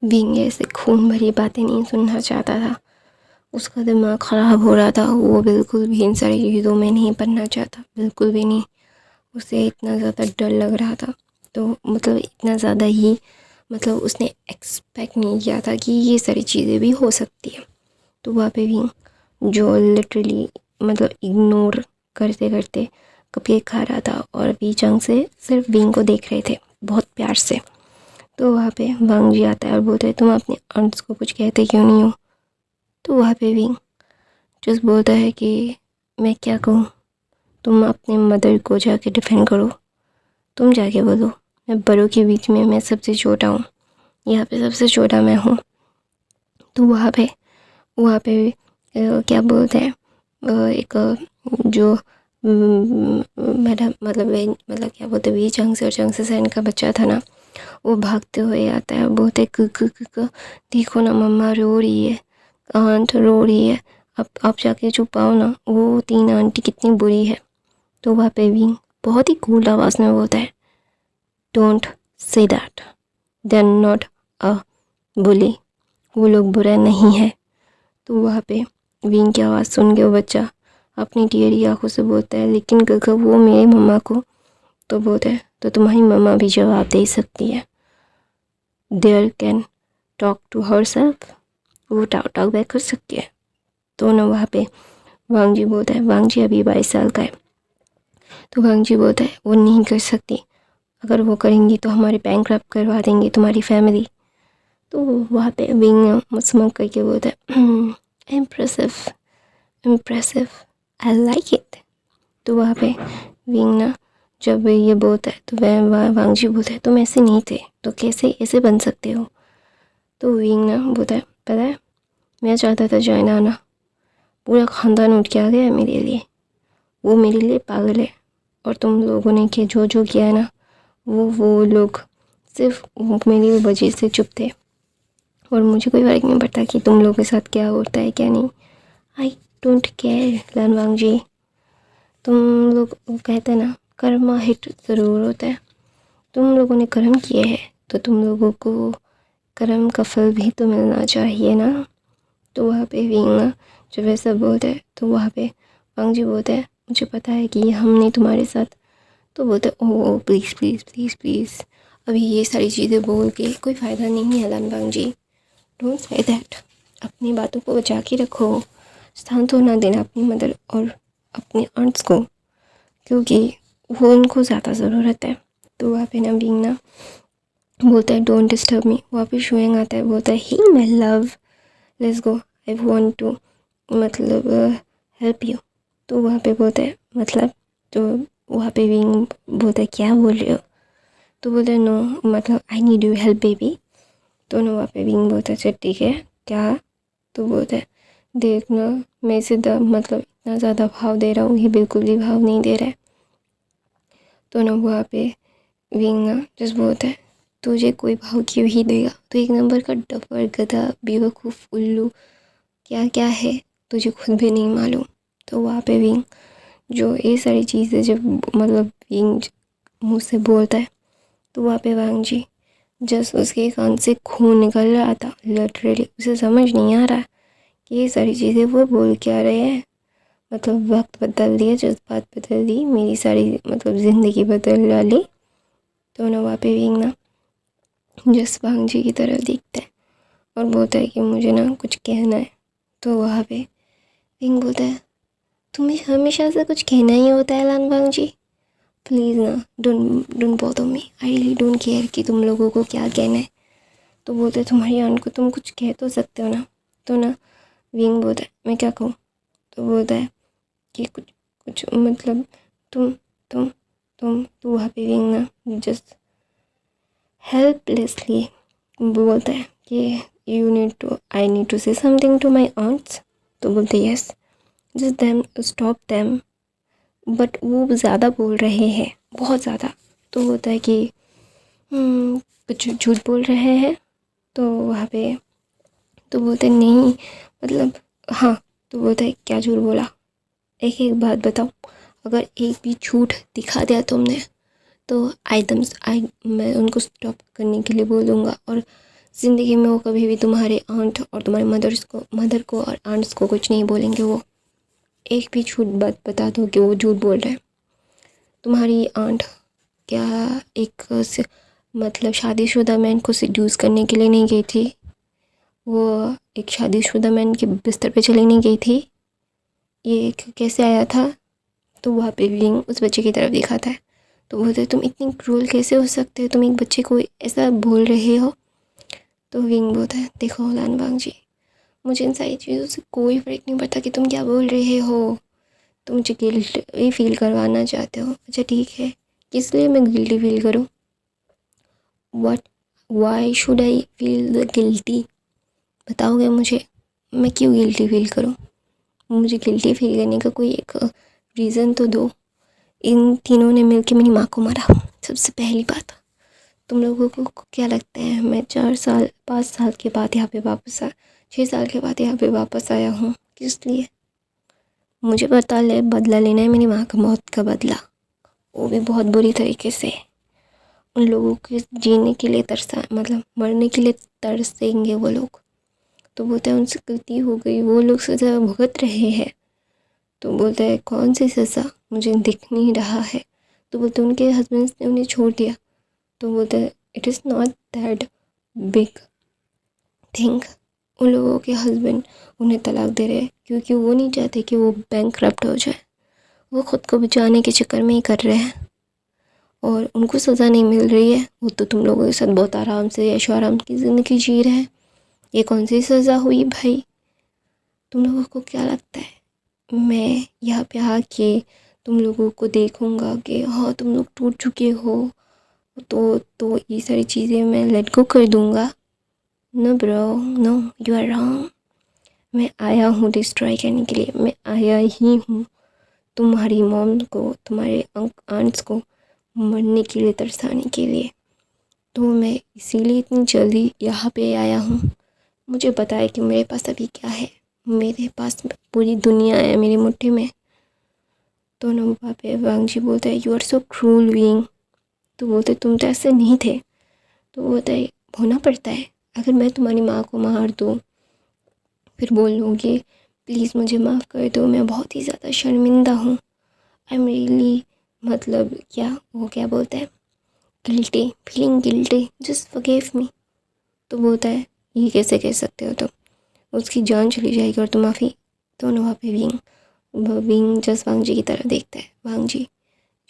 Wing ऐसे खून भरी बातें नहीं सुनना चाहता था। उसका दिमाग ख़राब हो रहा था। वो बिल्कुल भी इन सारी चीज़ों में नहीं पढ़ना चाहता, बिल्कुल भी नहीं। उसे इतना ज़्यादा डर लग रहा था, तो मतलब इतना ज़्यादा ही मतलब उसने एक्सपेक्ट नहीं किया था कि ये सारी चीज़ें भी हो सकती है। तो वहाँ पे भी जो लिटरली मतलब इग्नोर करते करते कपकेक खा रहा था और अभी चंग से सिर्फ विंग को देख रहे थे बहुत प्यार से। तो वहाँ पे वांग जी आता है और बोलते हैं तुम अपने आंट्स को कुछ कहते क्यों नहीं हो। तो वहाँ पे विंग जस्ट बोलता है कि मैं क्या कहूँ, तुम अपने मदर को जाके डिफेंड करो, तुम जाके बोलो, मैं बड़ों के बीच में मैं सबसे छोटा हूँ, यहाँ पे सबसे छोटा मैं हूँ। तो वहाँ पे क्या बोलते हैं एक जो मैडम मतलब क्या बोलते वी चंग से और चंग से सैन का बच्चा था ना, वो भागते हुए आता है, बोलते क देखो ना मम्मा रो रही है, आंट रो रही है, अब आप जाके छुपाओ ना, वो तीन आंटी कितनी बुरी है। तो वहाँ पे भी बहुत ही कूल आवाज़ में बोलता है don't say that, they are not a bully, वो लोग बुरा नहीं है। तो वहाँ पे विंग की आवाज़ सुन के वो बच्चा अपनी टीयरी आंखों से बोलता है लेकिन कका वो मेरे मम्मा को, तो बोलता है तो तुम्हारी मम्मा भी जवाब दे सकती है, there can talk to herself, वो टॉक बैक कर सकती है। तो ना वहाँ पे वांग जी बोलता है, वांग जी अभी 22 साल का है। तो वांग जी बोलता है वो नहीं कर सकती, अगर वो करेंगी तो हमारे बैंकरप्ट करवा देंगे तुम्हारी फैमिली। तो वहाँ पे विंग मुस्मक करके बोलता है impressive impressive, I like it. तो वहाँ पे विंग ना जब ये बोलता है तो वह वांग जी बोलता है तुम ऐसे नहीं थे तो कैसे ऐसे बन सकते हो। तो विंग ना बोलता है पता है मैं चाहता था चाइना आना, पूरा ख़ानदान उठ के आ गया है मेरे लिए, वो मेरे लिए पागल है। और तुम लोगों ने जो जो किया है ना, वो लोग सिर्फ मेरी वजह से चुप थे और मुझे कोई फ़र्क नहीं पड़ता कि तुम लोगों के साथ क्या होता है क्या नहीं। आई डोंट केयर लान वांग जी। तुम लोग कहते हैं ना कर्मा हिट ज़रूर होता है, तुम लोगों ने कर्म किए हैं तो तुम लोगों को कर्म का फल भी तो मिलना चाहिए ना। तो वहाँ पे विंग जब ऐसा बोलता है तो वहाँ पे वांग जी बोलता है मुझे पता है कि हमने तुम्हारे साथ, तो बोलते ओह प्लीज़ प्लीज़ प्लीज़ प्लीज़ अभी ये सारी चीज़ें बोल के कोई फ़ायदा नहीं है लान वांग जी, डोंट से दैट, अपनी बातों को बचा के रखो, स्थान तो ना देना अपनी मदर और अपने आंट्स को, क्योंकि वो उनको ज़्यादा ज़रूरत है। तो वहाँ पे ना विंग ना बोलता है डोंट डिस्टर्ब मी। वहाँ पे शुएंग आता है, बोलता है ही my love let's go I want to मतलब हेल्प यू। तो वहाँ पे बोलता है मतलब, तो वहाँ पे विंग बोलता है क्या बोल रहे हो। तो बोलता है नो मतलब I need you help baby. तो ना वहाँ पे विंग बोलता है अच्छा ठीक है क्या। तो बोलता है देखना मैं इसे मतलब इतना ज़्यादा भाव दे रहा हूँ, ये बिल्कुल भी भाव नहीं दे रहा है। तो ना वहाँ पे विंग ना जस्ट बोलता है तुझे कोई भाव क्यों ही देगा, तो एक नंबर का डफर गधा बेवकूफ़ उल्लू क्या क्या है तुझे खुद भी नहीं मालूम। तो वहाँ पे विंग जो ये सारी चीज़ें जब मतलब विंग मुँह से बोलता है तो वहाँ पे वांग जी जस्ट उसके कान से खून निकल रहा था लिटरली, उसे समझ नहीं आ रहा कि ये सारी चीज़ें वो बोल क्या रहे हैं। मतलब वक्त बदल दिया, जज्बात बदल दी, मेरी सारी मतलब ज़िंदगी बदल डाली। तो ना वहाँ पे विंग ना जस्ट वांग जी की तरफ देखता है और बोलता है कि मुझे ना कुछ कहना है। तो वहाँ पे विंग बोलता है तुम्हें हमेशा से कुछ कहना ही होता है लान वांग जी, प्लीज़ ना don't don't bother me, I really don't care कि तुम लोगों को क्या कहना है। तो बोलते हैं तुम्हारी आंट को तुम कुछ कह तो सकते हो ना। तो ना विंग बोलता है मैं क्या कहूँ। तो बोलता है कि कुछ कुछ मतलब तुम तुम तो वहाँ पे विंग ना जस्ट हेल्पलेसली बोलता है कि you need to I need to say something to my aunts. तो बोलते yes just them stop them, but वो ज़्यादा बोल रहे हैं बहुत ज़्यादा। तो होता है कि कुछ झूठ बोल रहे हैं। तो वहाँ पे तो बोलते नहीं मतलब हाँ। तो बोलता है क्या झूठ बोला, एक एक बात बताओ, अगर एक भी झूठ दिखा दिया तुमने तो आई मैं उनको स्टॉप करने के लिए बोलूँगा और ज़िंदगी में वो कभी भी तुम्हारे आंट और तुम्हारे मदर को और आंट्स को कुछ नहीं बोलेंगे। वो एक भी झूठ बात बता दो कि वो झूठ बोल रहे हैं। तुम्हारी आंट क्या मतलब शादीशुदा मैन को सिड्यूस करने के लिए नहीं गई थी? वो एक शादीशुदा मैन के बिस्तर पे चली नहीं गई थी? ये कैसे आया था? तो वहाँ पे विंग उस बच्चे की तरफ दिखाता है। तो बोलते तुम इतनी क्रूल कैसे हो सकते हो, तुम एक बच्चे को ऐसा बोल रहे हो? तो विंग बोलता है देखो लानवांग जी, मुझे इन सारी चीज़ों से कोई फ़र्क नहीं पड़ता कि तुम क्या बोल रहे हो। तुम मुझे गिल्ट फील करवाना चाहते हो। अच्छा ठीक है, किस लिए मैं गिल्टी फील करूँ? What why should I feel the guilty? बताओगे मुझे मैं क्यों गिल्टी फील करूँ? मुझे गिल्टी फील करने का कोई एक रीज़न तो दो। इन तीनों ने मिलकर मेरी माँ को मारा। सबसे पहली बात, तुम लोगों को क्या लगता है मैं 5 साल के बाद यहाँ पे वापस 6 साल के बाद यहाँ पे वापस आया हूँ किस लिए? मुझे बदला लेना है मेरी माँ का मौत का बदला, वो भी बहुत बुरी तरीके से। उन लोगों के जीने के लिए तरसा, मतलब मरने के लिए तरसेंगे वो लोग। तो बोलते हैं उनसे गलती हो गई, वो लोग सज़ा भुगत रहे हैं। तो बोलता है कौन सी सज़ा, मुझे दिख नहीं रहा है। तो बोलते उनके हस्बैंड ने उन्हें छोड़ दिया। तो बोलता है it is not that big thing. उन लोगों के हस्बैंड उन्हें तलाक दे रहे हैं क्योंकि वो नहीं चाहते कि वो बैंकरप्ट हो जाए। वो ख़ुद को बचाने के चक्कर में ही कर रहे हैं और उनको सज़ा नहीं मिल रही है। वो तो तुम लोगों के साथ बहुत आराम से ऐशो आराम की ज़िंदगी जी रहे हैं। ये कौन सी सज़ा हुई भाई? तुम लोगों को क्या लगता है मैं यहाँ पे आके तुम लोगों को देखूँगा कि हाँ तुम लोग टूट चुके हो तो ये सारी चीज़ें मैं लेट गो कर दूँगा? No bro, no, you are wrong. मैं आया हूँ डिस्ट्रॉय करने के लिए। मैं आया ही हूँ तुम्हारी मॉम को, तुम्हारे आंट्स को मरने के लिए, तरसाने के लिए। तो मैं इसीलिए इतनी जल्दी यहाँ पे आया हूँ। मुझे पता है कि मेरे पास अभी क्या है। मेरे पास पूरी दुनिया है मेरी मुट्ठी में। तो ना वहाँ पे वांग जी बोलता है you are so cruel Wing. तो बोलते तुम तो ऐसे नहीं थे। तो बोलता है होना पड़ता है। अगर मैं तुम्हारी माँ को मार दूँ फिर बोल लूँगी प्लीज़ मुझे माफ़ कर दो, मैं बहुत ही ज़्यादा शर्मिंदा हूँ। आई एम रियली, मतलब क्या बोलता है, guilty, feeling guilty, just forgive me. तो बोलता है ये कैसे कह सकते हो तुम, उसकी जान चली जाएगी और तुम माफ़ी। दोनों वहाँ पे विंग जस्ट वांग जी की तरफ देखता है। वांग जी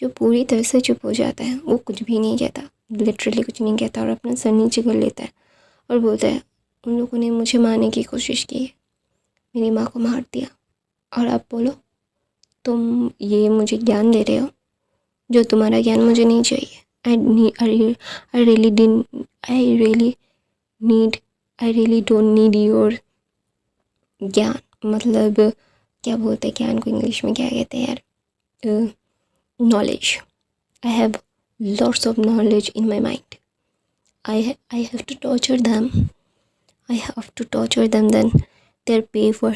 जो पूरी तरह से चुप हो जाता है, वो कुछ भी नहीं कहता, लिटरली कुछ नहीं कहता और अपना सर नीचे कर लेता है और बोलता है उन लोगों ने मुझे मारने की कोशिश की, मेरी माँ को मार दिया और आप बोलो तुम ये मुझे ज्ञान दे रहे हो जो तुम्हारा ज्ञान मुझे नहीं चाहिए। I really don't need your ज्ञान। मतलब क्या बोलते हैं ज्ञान को इंग्लिश में क्या कहते हैं यार? Knowledge. I have lots of knowledge in my mind. I have to torture them. Then there pay for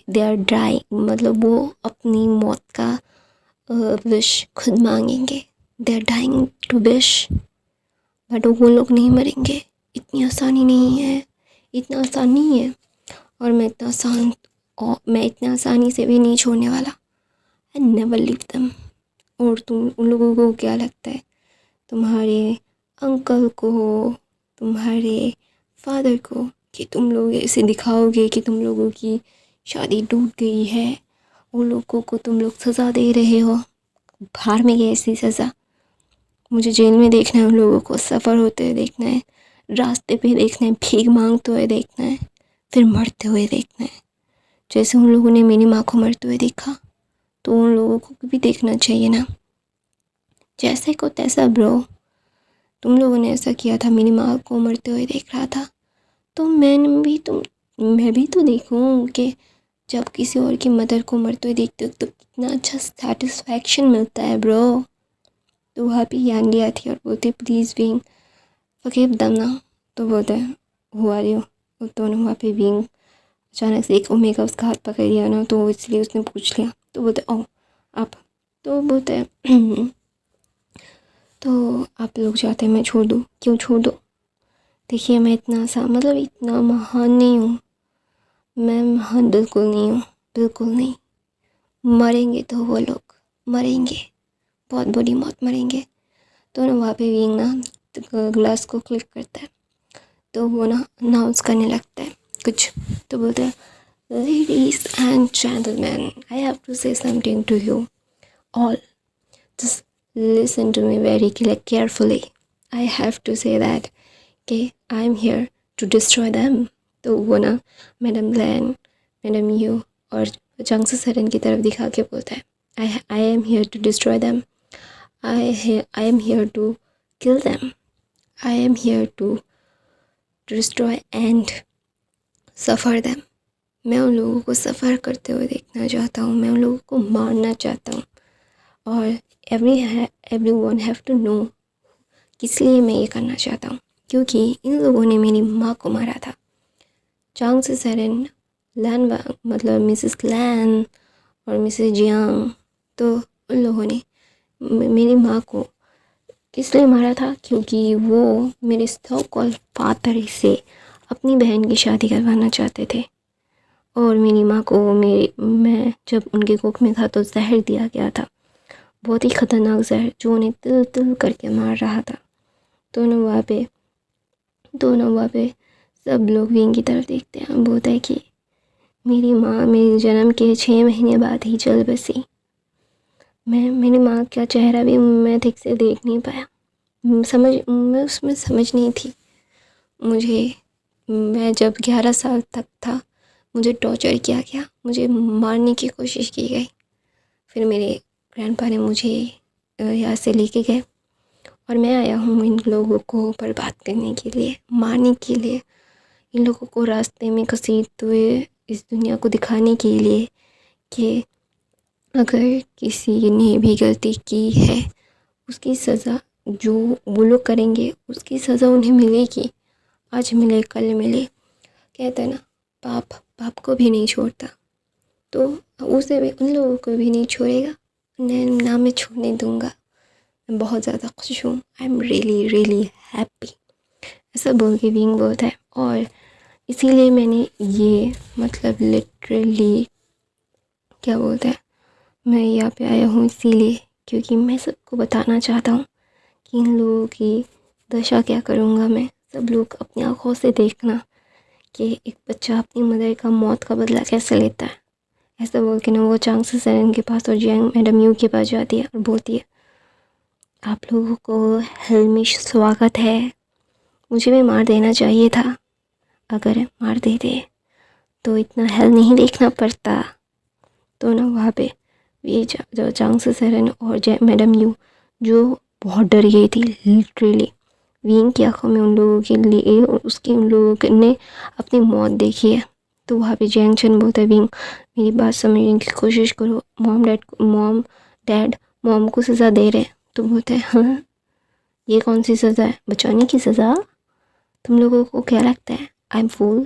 they are dry, मतलब वो अपनी मौत का विश खुद मांगेंगे। They are dying to wish, but वो लोग नहीं मरेंगे। इतनी आसानी नहीं है, इतना आसान नहीं है। और मैं इतना आसानी से भी नहीं छोड़ने वाला। I never leave them. और तुम उन लोगों को क्या लगता है, तुम्हारे अंकल को, तुम्हारे फादर को, कि तुम लोग ऐसे दिखाओगे कि तुम लोगों की शादी टूट गई है, उन लोगों को तुम लोग सज़ा दे रहे हो? बाहर में गए ऐसी सज़ा मुझे जेल में देखना है, उन लोगों को सफ़र होते हुए देखना है, रास्ते पे देखना है, भीख मांगते हुए देखना है, फिर मरते हुए देखना है। जैसे उन लोगों ने मेरी माँ को मरते हुए देखा तो उन लोगों को भी देखना चाहिए ना। जैसे को तैसा ब्रो, तुम लोगों ने ऐसा किया था, मेरी माँ को मरते हुए देख रहा था, तो मैं भी तो देखूँ कि जब किसी और की मदर को मरते हुए देखते हो तो कितना अच्छा सेटिस्फैक्शन मिलता है ब्रो। तो वहाँ पे यांगी आती है और बोलते प्लीज़ विंग फॉरगिव देम ना। तो बोलते हैं हु आर यू। तो वहाँ पे विंग अचानक से एक ओमेगा उसका हाथ पकड़ लिया ना, तो इसलिए उसने पूछ लिया। तो बोलते ओ आप। तो बोलते हैं तो आप लोग चाहते हैं मैं छोड़ दूँ? क्यों छोड़ दूँ? देखिए मैं इतना सा मतलब इतना महान नहीं हूँ, मैं महान बिल्कुल नहीं हूँ, बिल्कुल नहीं। मरेंगे तो वो लोग मरेंगे, बहुत बुरी मौत मरेंगे। तो ना वहाँ पे विंग ना ग्लास को क्लिक करता है, तो वो ना अनाउंस करने लगता है कुछ, तो बोलता है ladies and gentleman, I have to say something to you all, just listen to me very carefully. I have to say that कि I am here to destroy them. तो वो ना मैडम लैन, मैडम यू और चांगसू सरन की तरफ दिखा के बोलता है I am here to destroy them, I am here to kill them, I am here to destroy and suffer them. मैं उन लोगों को सफ़र करते हुए देखना चाहता हूँ, मैं उन लोगों को मारना चाहता हूँ। और everyone have to know किस लिए मैं ये करना चाहता हूँ, क्योंकि इन लोगों ने मेरी माँ को मारा था। चांगसू सरन, लैन मतलब मिसेस लैन और मिसेस जियांग, तो उन लोगों ने मेरी माँ को किस लिए मारा था, क्योंकि वो मेरे सो कॉल्ड फादर से अपनी बहन की शादी करवाना चाहते थे। और मेरी माँ को मैं जब उनके कोख में था तो जहर दिया गया था, बहुत ही ख़तरनाक जहर जो उन्हें तिल तिल करके मार रहा था। तो ना वहाँ पे सब लोग विंग की तरफ देखते हैं, बोलता है कि मेरी माँ मेरे जन्म के 6 महीने बाद ही चल बसी। मेरी माँ का चेहरा भी मैं ठीक से देख नहीं पाया, मैं उसमें समझ नहीं थी। मैं जब 11 साल तक था मुझे टॉर्चर किया गया, मुझे मारने की कोशिश की गई। फिर मेरे ग्रैंडपा ने मुझे यहाँ से लेके गए और मैं आया हूँ इन लोगों को बर्बाद करने के लिए, मारने के लिए, इन लोगों को रास्ते में घसीटते हुए इस दुनिया को दिखाने के लिए कि अगर किसी ने भी गलती की है उसकी सज़ा जो वो लोग करेंगे उसकी सज़ा उन्हें मिलेगी, आज मिले कल मिले। कहते हैं ना पाप को भी नहीं छोड़ता, तो उसे भी उन लोगों को भी नहीं छोड़ेगा, ना मैं छोड़ने दूँगा। मैं बहुत ज़्यादा खुश हूँ, I am really really happy, ऐसा बोल के विंग बोलता है। और इसीलिए मैंने ये मतलब लिटरली क्या बोलते हैं, मैं यहाँ पे आया हूँ इसीलिए क्योंकि मैं सबको बताना चाहता हूँ कि इन लोगों की दशा क्या करूँगा मैं। सब लोग अपनी आँखों से देखना कि एक बच्चा अपनी मदर का मौत का बदला कैसे लेता है। ऐसा बोल के ना वो चांगसू सरन के पास और जियांग मैडम यू के पास जाती है और बोलती है आप लोगों को हेल में स्वागत है, मुझे भी मार देना चाहिए था, अगर मार देते तो इतना हेल नहीं देखना पड़ता। तो ना वहाँ पे ये जो चांगसू सरन और मैडम यू जो बहुत डर गई थी लिटरली, विंग की आँखों में उन लोगों के लिए और उसके उन लोगों ने अपनी मौत देखी है। तो वहाँ पे जैंग चन बोलता है विंग मेरी बात समझने की कोशिश करो, डैड मॉम को सज़ा दे रहे हैं। तो बोलते हैं हाँ ये कौन सी सज़ा है, बचाने की सज़ा, तुम लोगों को क्या लगता है I M fool,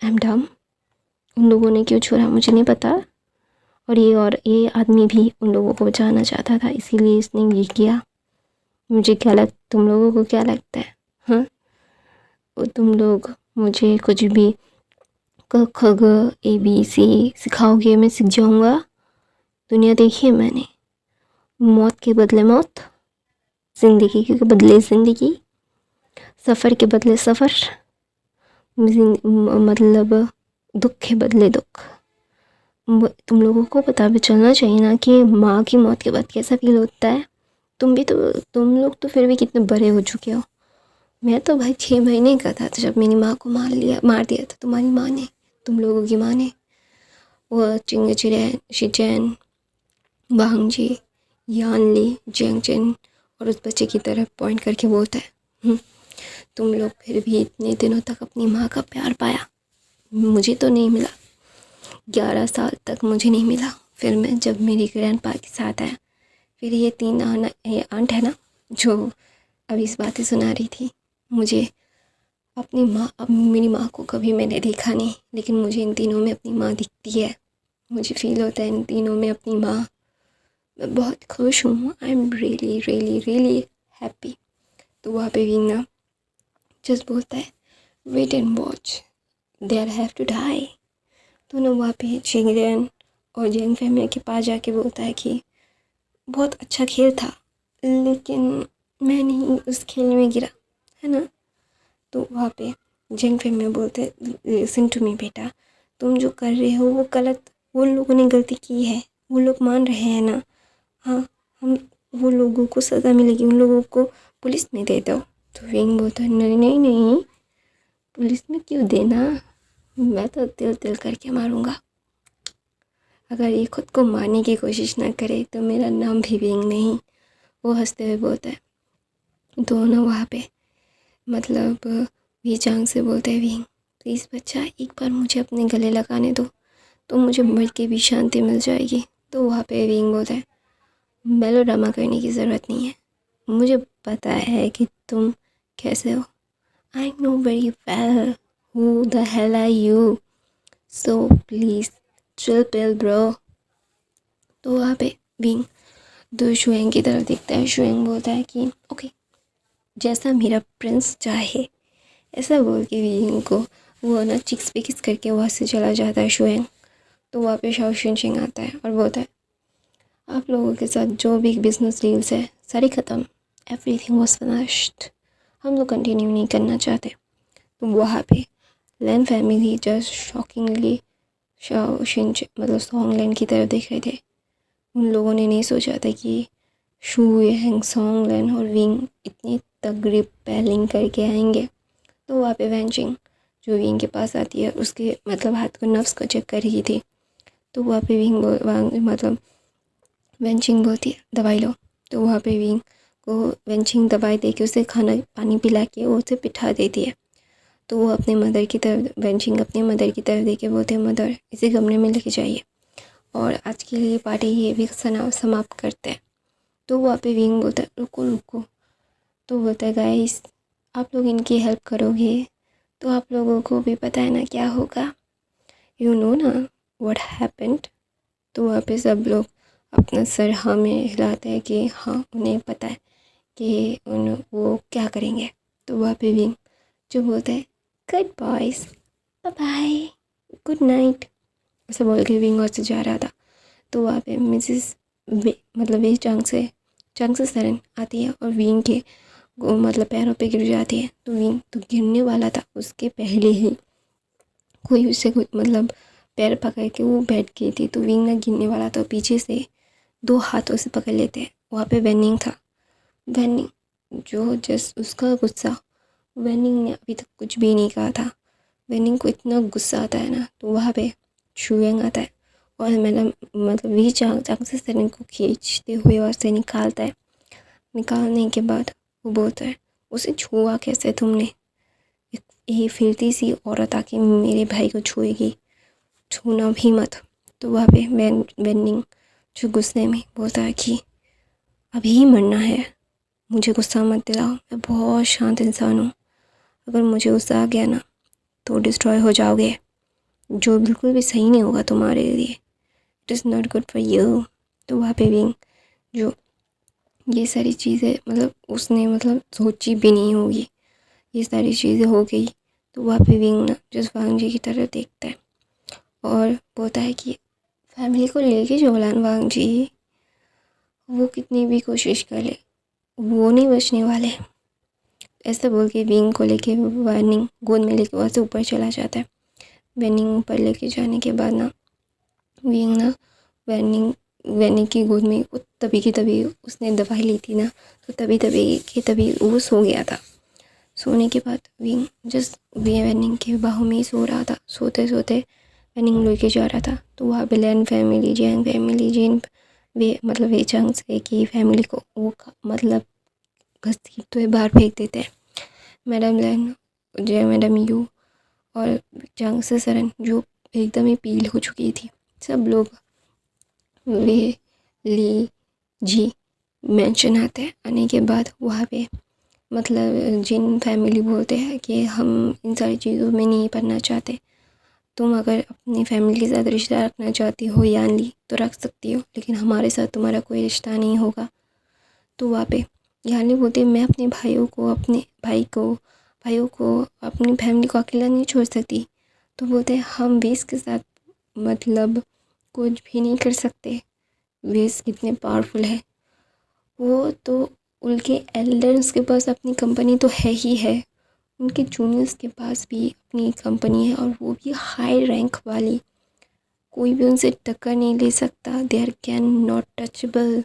I am dumb, उन लोगों ने क्यों छोड़ा मुझे नहीं पता, और ये आदमी भी उन लोगों को बचाना चाहता था इसीलिए इसने ये किया। मुझे तुम लोगों को क्या लगता है हाँ, तुम लोग मुझे कुछ भी क ख ग ABC सिखाओगे मैं सीख जाऊँगा। दुनिया देखी है मैंने, मौत के बदले मौत, ज़िंदगी के बदले ज़िंदगी, सफ़र के बदले सफ़र, मतलब दुख के बदले दुख। तुम लोगों को पता भी चलना चाहिए ना कि माँ की मौत के बाद कैसा फील होता है। तुम लोग तो फिर भी कितने बड़े हो चुके हो। मैं तो भाई 6 महीने का था जब मेरी माँ को मार दिया था तुम्हारी माँ ने, तुम लोगों की माँ ने। वो चिंग चिरैन शिचैन वांगजी यानली जेंगचन और उस बच्चे की तरफ पॉइंट करके बोलता है तुम लोग फिर भी इतने दिनों तक अपनी माँ का प्यार पाया, मुझे तो नहीं मिला, 11 साल तक मुझे नहीं मिला। फिर मैं जब मेरी ग्रैंडपा के साथ आया, फिर ये 3 आंट है ना जो अभी इस बातें सुना रही थी, मुझे अपनी माँ, अब मेरी माँ को कभी मैंने देखा नहीं लेकिन मुझे इन तीनों में अपनी माँ दिखती है, मुझे फील होता है इन तीनों में अपनी माँ। मैं बहुत खुश हूँ, I am really really really happy. तो वहाँ पे विंग ना जस्ट बोलता है wait and watch, they are have to die. तो ना वहाँ पे चिंगरन और जैंग फैमिली के पास जाके बोलता है कि बहुत अच्छा खेल था, लेकिन मैं नहीं उस खेल में गिरा, है ना। तो वहाँ पे जैंग फैमिली बोलते लिसन टू मी बेटा, तुम जो कर रहे हो वो गलत, वो लोगों ने गलती की है, वो लोग मान रहे हैं ना। हाँ, हम वो लोगों को सज़ा मिलेगी, उन लोगों को पुलिस में दे दो। तो विंग बोलता है नहीं नहीं नहीं, पुलिस में क्यों देना, मैं तो तिल तिल करके मारूंगा। अगर ये खुद को मारने की कोशिश ना करे तो मेरा नाम भी विंग नहीं। वो हंसते हुए बोलता है। तो ना वहाँ पे मतलब वी चांग से बोलते हैं विंग प्लीज़ बच्चा एक बार मुझे अपने गले लगाने दो, तो मुझे मर के भी शांति मिल जाएगी। तो वहाँ पे विंग बोलता है मेलोड्रामा करने की ज़रूरत नहीं है, मुझे पता है कि तुम कैसे हो, I know very well who the hell are you, so please chill pill bro. तो वहाँ पे विंग तो शुएंग की तरफ देखता है। शुएंग बोलता है कि ओके, जैसा मेरा प्रिंस चाहे, ऐसा बोल के विंग को वो ना चिक्स पे किस करके वहाँ से चला जाता है शुएंग। तो वहाँ पे शाओ शिनशिंग आता है और बोलता है आप लोगों के साथ जो भी बिजनेस डील्स है सारी ख़त्म, एवरीथिंग वाज फिनिश्ड, हम लोग कंटिन्यू नहीं करना चाहते। तो वहाँ पे लैन फैमिली जस्ट शॉकिंगली शाओ शिनचिंग मतलब सॉन्ग लैन की तरफ देख रहे थे। उन लोगों ने नहीं सोचा था कि शू हैंग सॉन्ग लैन और विंग इतनी तगड़ी पैलिंग करके आएंगे। तो वहाँ पे वैंचिंग जो विंग के पास आती है, उसके मतलब हाथ को नफ्स को चेक कर रही थी। तो वहाँ पे मतलब वेंचिंग बोलती है दवाई लो। तो वहाँ पे विंग को वेंचिंग दवाई दे के उसे खाना पानी पिला के वो उसे बिठा देती है। तो वो अपने मदर की तरफ वेंचिंग अपने मदर की तरफ दे के बोलते हैं मदर इसे कमरे में लेके जाइए और आज के लिए पार्टी ये भी समाप्त करते हैं। तो वहाँ पे विंग बोलता है रुको रुको। तो बोलता है गाइस आप लोग इनकी हेल्प करोगे तो आप लोगों को भी पता है ना क्या होगा, यू नो ना व्हाट हैपेंड। तो वहाँ पे सब लोग अपना सर हाँ में हिलाते हैं कि हाँ उन्हें पता है कि वो क्या करेंगे। तो वहाँ पे विंग जो बोलते हैं good boys, bye bye, good night, ऐसा बोल के विंग और से जा रहा था। तो वहाँ पे मिसेस मतलब वे चांग से सरन आती है और विंग के मतलब पैरों पे गिर जाती है। तो विंग तो गिरने वाला था, उसके पहले ही कोई उससे मतलब पैर पकड़ के वो बैठ गई थी। तो विंग ना गिरने वाला था, पीछे से 2 हाथों से पकड़ लेते हैं। वहाँ पे वेनिंग था। वेनिंग जो जस्ट उसका गुस्सा, वेनिंग ने अभी तक कुछ भी नहीं कहा था। वेनिंग को इतना गुस्सा आता है ना। तो वहाँ पे शुएंग आता है और मैडम मतलब वी चांग से सरिन को खींचते हुए वहाँ से निकालता है। निकालने के बाद वो बोलता है उसे छुआ कैसे तुमने, ये फिरती सी औरत आके मेरे भाई को छुएगी, छूना भी मत। तो वहाँ पे वेनिंग जो गुस्से में बोलता है कि अभी ही मरना है, मुझे गुस्सा मत दिलाओ, मैं बहुत शांत इंसान हूँ, अगर मुझे गुस्सा आ गया ना तो डिस्ट्रॉय हो जाओगे, जो बिल्कुल भी सही नहीं होगा तुम्हारे लिए, it is not good for you. तो वहाँ पे विंग जो ये सारी चीज़ें मतलब उसने मतलब सोची भी नहीं होगी, ये सारी चीज़ें हो गई। तो वहाँ पे विंग ना जस्ट वांग जी की तरफ देखता है और बोलता है कि फैमिली को लेके जो वांग जी वो कितनी भी कोशिश कर ले वो नहीं बचने वाले। ऐसा बोल के विंग को लेके वेनिंग गोद में लेके वहाँ से ऊपर चला जाता है। वेनिंग ऊपर लेके जाने के बाद ना विंग ना वेनिंग की गोद में तभी की तभी उसने दवाई ली थी ना, तो तभी वो सो गया था। सोने के बाद विंग जस्ट वेनिंग के बाहों में ही सो रहा था। सोते सोते वेनिंग लेके जा रहा था। तो वहाँ पे लैन फैमिली जैंग फैमिली जिन वे मतलब वे चांग से की फैमिली को वो मतलब घसीटते हुए बाहर फेंक देते हैं। मैडम लैन मैडम यू और चांग से सरन जो एकदम ही पील हो चुकी थी, सब लोग वे ली जी मेंशन आते हैं। आने के बाद वहाँ पे मतलब जिन फैमिली बोलते हैं कि हम इन सारी चीज़ों में नहीं पढ़ना चाहते, तुम अगर अपनी फैमिली के साथ रिश्ता रखना चाहती हो यान ली तो रख सकती हो, लेकिन हमारे साथ तुम्हारा कोई रिश्ता नहीं होगा। तो वहाँ पे यानी बोलते मैं अपने भाई को भाइयों को, अपनी फैमिली को अकेला नहीं छोड़ सकती। तो बोलते हैं हम वेस के साथ मतलब कुछ भी नहीं कर सकते। वेस कितने पावरफुल है। वो तो उनके एल्डर्स के पास अपनी कंपनी तो है ही है, उनके जूनियर्स के पास भी अपनी कंपनी है, और वो भी हाई रैंक वाली। कोई भी उनसे टक्कर नहीं ले सकता। They are can not touchable.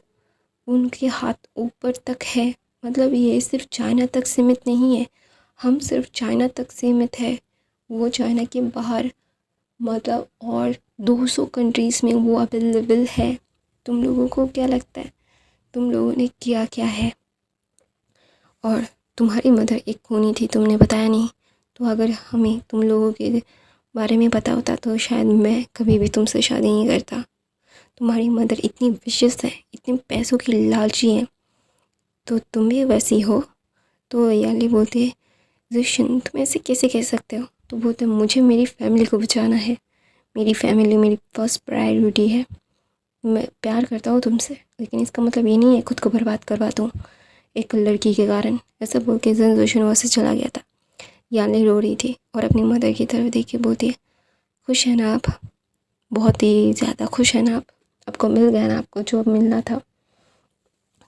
उनके हाथ ऊपर तक है। मतलब ये सिर्फ चाइना तक सीमित नहीं है। हम सिर्फ चाइना तक सीमित है, वो चाइना के बाहर मतलब और 200 कंट्रीज़ में वो अवेलेबल है। तुम लोगों को क्या लगता है तुम लोगों ने किया क्या है? और तुम्हारी मदर एक खूनी थी, तुमने बताया नहीं। तो अगर हमें तुम लोगों के बारे में पता होता तो शायद मैं कभी भी तुमसे शादी नहीं करता। तुम्हारी मदर इतनी विशियस है, इतने पैसों की लालची है, तो तुम भी वैसी हो। तो याली बोलते जिशन तुम ऐसे कैसे कह सकते हो? तो बोलते मुझे मेरी फैमिली को बचाना है, मेरी फैमिली मेरी फर्स्ट प्रायोरिटी है। मैं प्यार करता हूँ तुमसे, लेकिन इसका मतलब ये नहीं है खुद को बर्बाद करवा दूँ एक लड़की के कारण। ऐसा बोल के जोशन वहाँ से चला गया था। यानी रो रही थी और अपनी मदर की तरफ देख के बोलती है, खुश है ना आप? बहुत ही ज़्यादा खुश है ना आप? आपको मिल गया ना आपको जो मिलना था?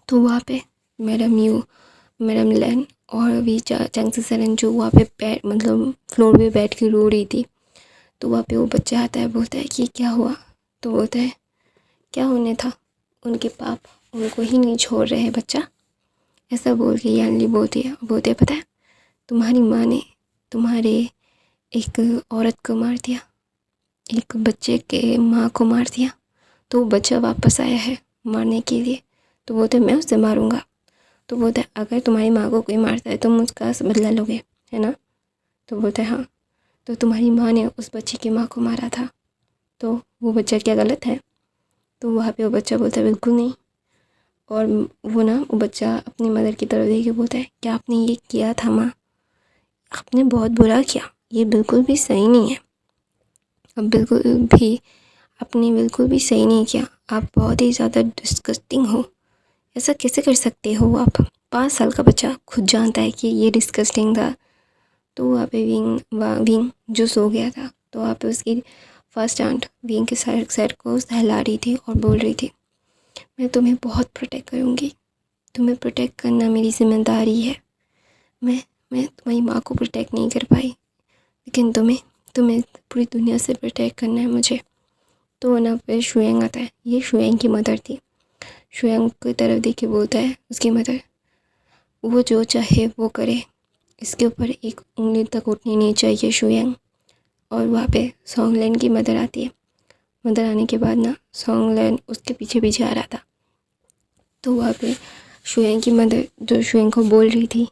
तो वहाँ पे मैडम लैन और अभी चंगसी सरन जो वहाँ पे मतलब फ्लोर पे बैठ के रो रही थी। तो वहाँ पे वो बच्चा आता है, बोलता है कि क्या हुआ? तो बोलता है क्या होने था, उनके पाप उनको ही नहीं छोड़ रहे हैं बच्चा। ऐसा बोल के यानली बोलती है पता है तुम्हारी माँ ने तुम्हारे एक औरत को मार दिया, एक बच्चे के माँ को मार दिया। तो वो बच्चा वापस आया है मारने के लिए। तो बोलते मैं उसे मारूंगा। तो बोलते अगर तुम्हारी माँ को कोई मारता है तो तुम उसका बदला लोगे, है ना? तो बोलते हाँ। तो तुम्हारी माँ ने उस बच्चे की माँ को मारा था, तो वो बच्चा क्या गलत है? तो वहाँ पे वो बच्चा बोलता है बिल्कुल नहीं। और वो बच्चा अपनी मदर की तरफ देख के बोलता है क्या आपने ये किया था माँ? आपने बहुत बुरा किया, ये बिल्कुल भी सही नहीं है। अब बिल्कुल भी आपने बिल्कुल भी सही नहीं किया। आप बहुत ही ज़्यादा डिस्गस्टिंग हो। ऐसा कैसे कर सकते हो आप? 5 साल का बच्चा खुद जानता है कि ये डिस्गस्टिंग था। तो वहाँ पे विंग जो सो गया था, तो वहाँ पे उसकी फर्स्ट आंट विंग के सर को सहला रही थी और बोल रही थी मैं तुम्हें बहुत प्रोटेक्ट करूँगी, तुम्हें प्रोटेक्ट करना मेरी ज़िम्मेदारी है। मैं तुम्हारी माँ को प्रोटेक्ट नहीं कर पाई, लेकिन तुम्हें पूरी दुनिया से प्रोटेक्ट करना है मुझे। तो ना फिर शुएंग आता है, ये शुएंग की मदर थी। शुएंग की तरफ देख के बोलता है उसकी मदर, वो जो चाहे वो करे, इसके ऊपर एक उंगली तक उठनी नहीं चाहिए शुएंग। और वहाँ पे सॉन्गलैन की मदर आती है। मदर आने के बाद ना सॉन्गलैन उसके पीछे पीछे आ रहा था। तो वहाँ पे शुएंग की मदर जो शुएंग को बोल रही थी,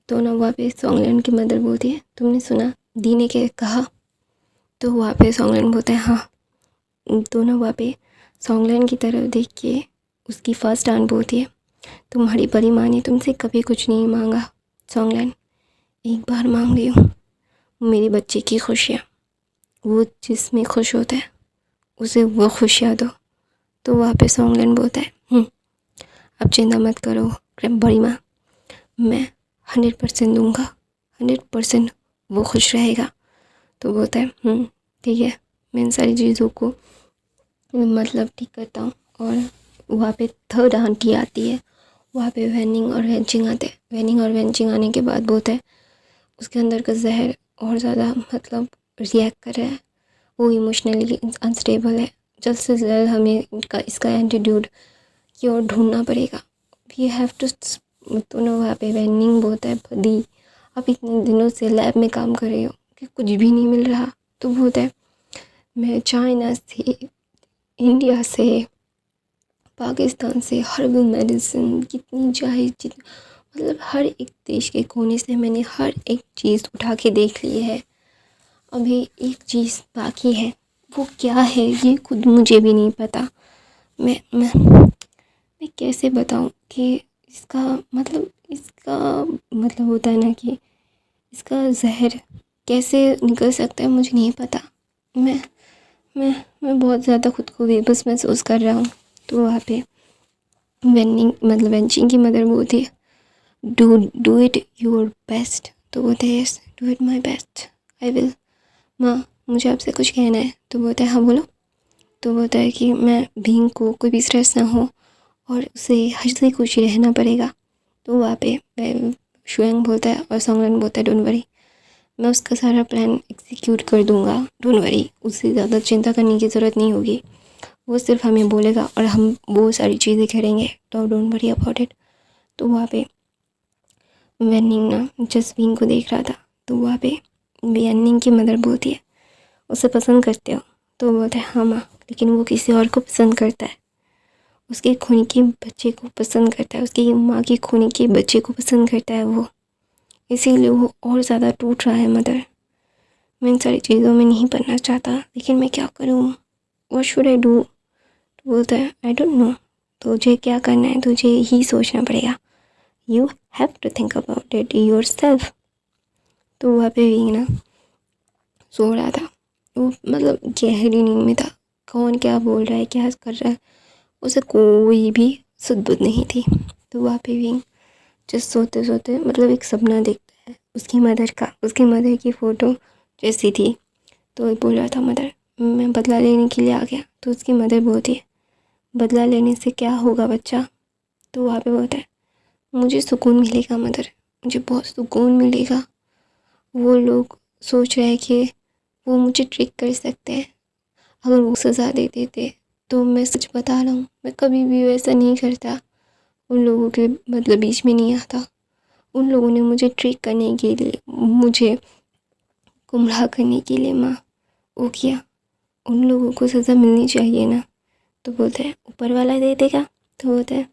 तो ना वहाँ पे सॉन्गलैन की मदर बोलती है तुमने सुना दी ने क्या कहा? तो वहाँ पे सॉन्गलैन बोलता है हाँ। तो ना वहाँ पे सॉन्गलैन की तरफ देख के उसकी फर्स्ट आंट बोलती है तुम्हारी बड़ी माँ ने तुमसे कभी कुछ नहीं मांगा सॉन्गलैन, एक बार मांग रही हूँ, मेरे बच्चे की खुशियाँ। वो जिसमें खुश होता है उसे वो खुशियाँ दो। तो वहाँ पे सॉन्गलैन बोलता है अब चिंता मत करो बड़ी माँ, मैं 100% दूँगा, 100% वो खुश रहेगा। तो बोलता है ठीक है, मैं इन सारी चीज़ों को मतलब ठीक करता हूँ। और वहाँ पे थर्ड आंटी आती है। वहाँ पे वेनिंग और वेंचिंग आते हैं। वेनिंग और वेंचिंग आने के बाद बोलता है उसके अंदर का जहर और ज़्यादा मतलब रिएक्ट कर रहा है, वो इमोशनली अनस्टेबल है। जल्द से जल्द हमें इसका एंटीट्यूड की ओर ढूंढना पड़ेगा। We have to. तो ना वहाँ पे वेनिंग बोलता है दी आप इतने दिनों से लैब में काम कर रहे हो कि कुछ भी नहीं मिल रहा। तो बोलता है मैं चाइना से, इंडिया से, पाकिस्तान से हर्बल मेडिसिन कितनी चाहे मतलब हर एक देश के कोने से मैंने हर एक चीज़ उठा के देख ली है। अभी एक चीज़ बाकी है, वो क्या है ये खुद मुझे भी नहीं पता। मैं कैसे बताऊं कि इसका मतलब होता है ना कि इसका जहर कैसे निकल सकता है, मुझे नहीं पता। मैं मैं बहुत ज़्यादा खुद को बेबस महसूस कर रहा हूँ। तो वहाँ पे वेंचिंग की मदर बोलती है डू इट योर बेस्ट, तो बोलता है yes do it my best I will. माँ मुझे आपसे कुछ कहना है। तो बोलता है हाँ बोलो। तो बोलता है कि मैं भीम को कोई भी स्ट्रेस ना हो और उसे हंसी खुशी रहना पड़ेगा। तो वहाँ पे शुएंग बोलता है और सोंगलन बोलता है डोंट वरी, मैं उसका सारा प्लान एग्जीक्यूट कर दूंगा, डोंट वरी, उससे ज़्यादा चिंता करने की ज़रूरत नहीं होगी, वो सिर्फ हमें बोलेगा और हम वो सारी चीज़ें करेंगे, तो डोंट वरी अबाउट इट। तो वहाँ पे वेनिंग ना जसवीन को देख रहा था। तो वहाँ पे वेनिंग की मदर बोलती है उसे पसंद करते हो। तो बोलता है हाँ माँ, लेकिन वो किसी और को पसंद करता है, उसके खून के बच्चे को पसंद करता है, उसकी माँ के खून के बच्चे को पसंद करता है वो, इसीलिए वो और ज़्यादा टूट रहा है मदर। मैं इन सारी चीज़ों में नहीं पढ़ना चाहता, लेकिन मैं क्या करूँ, व्हाट शुड आई डू। तो बोलता है आई डोंट नो, तुझे क्या करना है तुझे ही सोचना पड़ेगा, you have to think about it yourself. तो वहाँ पे भी ना सो रहा था वो, मतलब गहरी नींद में था, कौन क्या बोल रहा है क्या कर रहा है उसे कोई भी सुध बुध नहीं थी। तो वहाँ पे भी जस्ट सोते सोते मतलब एक सपना देखता है उसकी मदर का, उसकी मदर की फ़ोटो जैसी थी। तो बोल रहा था मदर मैं बदला लेने के लिए आ गया। तो उसकी मदर बोलती है बदला लेने से क्या होगा बच्चा। तो वहाँ पे बोलता है मुझे सुकून मिलेगा मदर, मुझे बहुत सुकून मिलेगा। वो लोग सोच रहे हैं कि वो मुझे ट्रिक कर सकते हैं, अगर वो सज़ा दे देते तो मैं सच बता रहा हूँ मैं कभी भी वैसा नहीं करता, उन लोगों के मतलब बीच में नहीं आता। उन लोगों ने मुझे ट्रिक करने के लिए, मुझे गुमराह करने के लिए माँ वो किया, उन लोगों को सज़ा मिलनी चाहिए ना। तो बोलता है ऊपर वाला दे देगा। तो बोलता है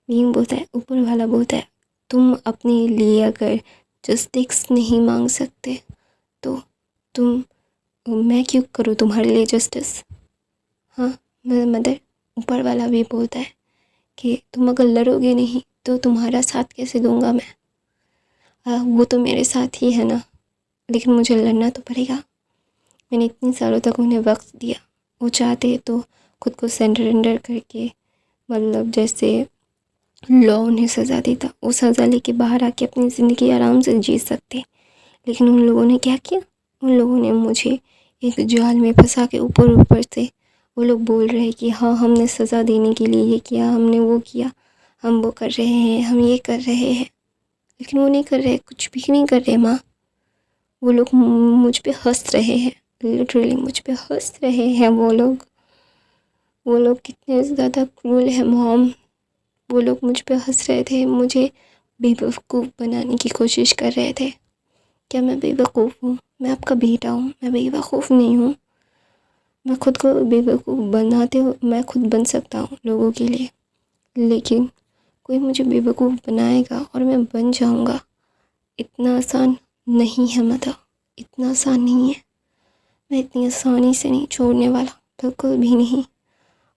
भीम बोलता है ऊपर वाला बोलता है तुम अपने लिए अगर जस्टिस नहीं मांग सकते तो तुम, मैं क्यों करूँ तुम्हारे लिए जस्टिस। हाँ मदर, ऊपर वाला भी बोलता है कि तुम अगर लड़ोगे नहीं तो तुम्हारा साथ कैसे दूंगा मैं। वो तो मेरे साथ ही है ना, लेकिन मुझे लड़ना तो पड़ेगा। मैंने इतने सालों तक उन्हें वक्त दिया, वो चाहते तो खुद को सरेंडर करके, मतलब जैसे लॉ उन्हें सज़ा देता, वो सज़ा लेके बाहर आके अपनी ज़िंदगी आराम से जी सकते। लेकिन उन लोगों ने क्या किया, उन लोगों ने मुझे एक जाल में फंसा के ऊपर ऊपर से वो लोग बोल रहे हैं कि हाँ हमने सज़ा देने के लिए ये किया, हमने वो किया, हम वो कर रहे हैं, हम ये कर रहे हैं, लेकिन वो नहीं कर रहे, कुछ भी नहीं कर रहे माँ। वो लोग मुझ पे हंस रहे हैं, लिटरली मुझ पे हंस रहे हैं वो लोग कितने ज़्यादा क्रूल है मॉम। वो लोग मुझ पे हंस रहे थे, मुझे बेवकूफ़ बनाने की कोशिश कर रहे थे। क्या मैं बेवकूफ़ हूँ? मैं आपका बेटा हूँ, मैं बेवकूफ़ नहीं हूँ। मैं खुद को बेवकूफ़ बनाते हो, मैं खुद बन सकता हूँ लोगों के लिए, लेकिन कोई मुझे बेवकूफ़ बनाएगा और मैं बन जाऊँगा, इतना आसान नहीं है मतलब, इतना आसान नहीं है। मैं इतनी आसानी से नहीं छोड़ने वाला, बिल्कुल भी नहीं।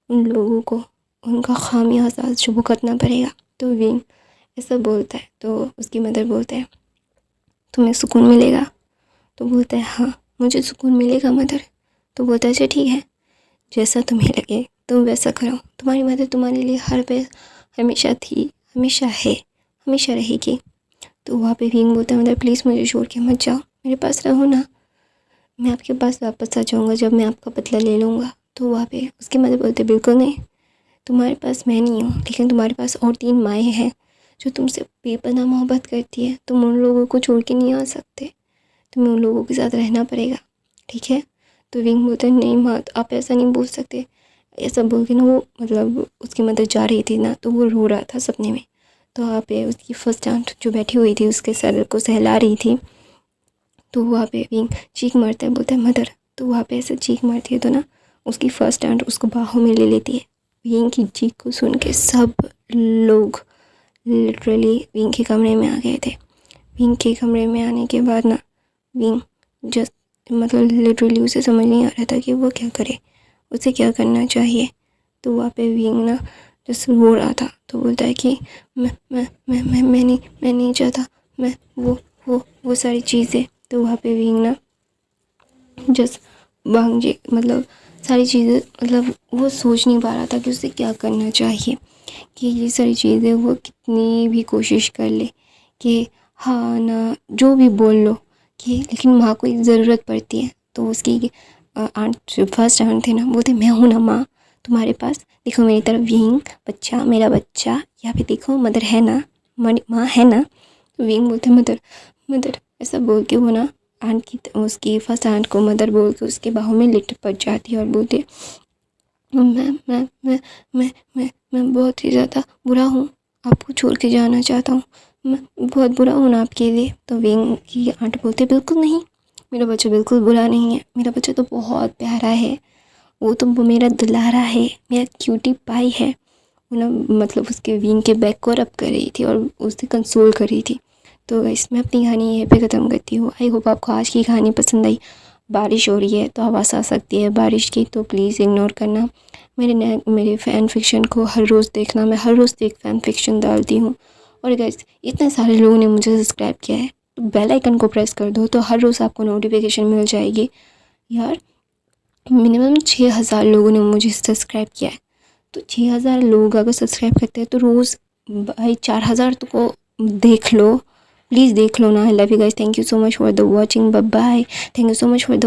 उन लोगों को उनका खामियाजा भुगतना पड़ेगा। तो विंग ऐसा बोलता है तो उसकी मदर बोलता है तुम्हें सुकून मिलेगा। तो बोलता है हाँ मुझे सुकून मिलेगा मदर। तो बोलता है अच्छा ठीक है, जैसा तुम्हें लगे तुम वैसा करो, तुम्हारी मदर तुम्हारे लिए हर पे हमेशा थी, हमेशा है, हमेशा रहेगी। तो वहाँ पे विंग बोलता है मदर प्लीज़ मुझे छोड़ के मत जाओ, मेरे पास रहो ना, मैं आपके पास वापस आ जाऊँगा जब मैं आपका बदला ले लूँगा। तो वहाँ पे उसकी मदर बोलते बिल्कुल नहीं, तुम्हारे पास मैं नहीं हूँ, लेकिन तुम्हारे पास और 3 माएँ हैं जो तुमसे बेपनाह मोहब्बत करती है, तुम उन लोगों को छोड़ के नहीं आ सकते, तुम्हें उन लोगों के साथ रहना पड़ेगा, ठीक है। तो विंग बोलता है नहीं माँ आप ऐसा नहीं बोल सकते। ऐसा बोल के ना वो मतलब उसकी मदर जा रही थी ना, तो वो रो रहा था सपने में। तो वहाँ पे उसकी फर्स्ट आंट जो बैठी हुई थी उसके सर को सहला रही थी। तो वहाँ पे विंग चीख मारता है, बोलता है मदर। तो वहाँ पे ऐसे चीख मारती है तो ना उसकी फर्स्ट आंट उसको बाहों में ले लेती है। विंग की चीख को सुन के सब लोग लिटरली विंग के कमरे में आ गए थे। विंग के कमरे में आने के बाद ना विंग जस्ट मतलब लिटरली उसे समझ नहीं आ रहा था कि वो क्या करे, उसे क्या करना चाहिए। तो वहाँ पे विंग ना जस्ट रो रहा था। तो बोलता है कि मैं नहीं चाहता, मैं वो सारी चीज़ें। तो वहाँ पे विंग ना जस्ट वांग जी मतलब सारी चीज़ें, मतलब वो सोच नहीं पा रहा था कि उसे क्या करना चाहिए, कि ये सारी चीज़ें वो कितनी भी कोशिश कर ले कि हाँ ना, जो भी बोल लो कि लेकिन माँ को एक ज़रूरत पड़ती है। तो उसकी आंट जो फर्स्ट आंट थे ना, बोलते मैं हूँ ना माँ तुम्हारे पास, देखो मेरी तरफ विंग बच्चा, मेरा बच्चा, यहाँ पे देखो मदर है ना, माँ है ना। तो विंग बोलते मदर मदर, ऐसा बोल के वो ना आंट की उसकी फर्स्ट आंट को मदर बोल के उसके बाहों में लिपट पड़ जाती है और बोलती है मैं बहुत ही ज़्यादा बुरा हूँ, आपको छोड़ के जाना चाहता हूँ, मैं बहुत बुरा हूँ ना आपके लिए। तो विंग की आंट बोलते बिल्कुल नहीं, मेरा बच्चा बिल्कुल बुरा नहीं है, मेरा बच्चा तो बहुत प्यारा है, वो मेरा दुलारा है, मेरा क्यूटी पाई है। वो ना मतलब उसके विंग के बैक को रब कर रही थी और उसे कंसोल कर रही थी। तो गाइस मैं अपनी कहानी यहीं पे ख़त्म करती हूँ। आई होप आपको आज की कहानी पसंद आई। बारिश हो रही है तो आवाज़ आ सकती है बारिश की, तो प्लीज़ इग्नोर करना। मेरे फ़ैन फ़िक्शन को हर रोज़ देखना, मैं हर रोज़ एक फ़ैन फ़िक्शन डालती हूँ। और गाइस इतने सारे लोगों ने मुझे सब्सक्राइब किया है, तो बेल आइकन को प्रेस कर दो, तो हर रोज़ आपको नोटिफिकेशन मिल जाएगी। यार मिनिमम 6000 लोगों ने मुझे सब्सक्राइब किया है, तो 6000 लोग अगर सब्सक्राइब करते हैं तो रोज़ भाई 4000 तो को देख लो, प्लीज़ देख लो ना। I love you guys, thank you so much for the watching, bye bye, thank you so much for the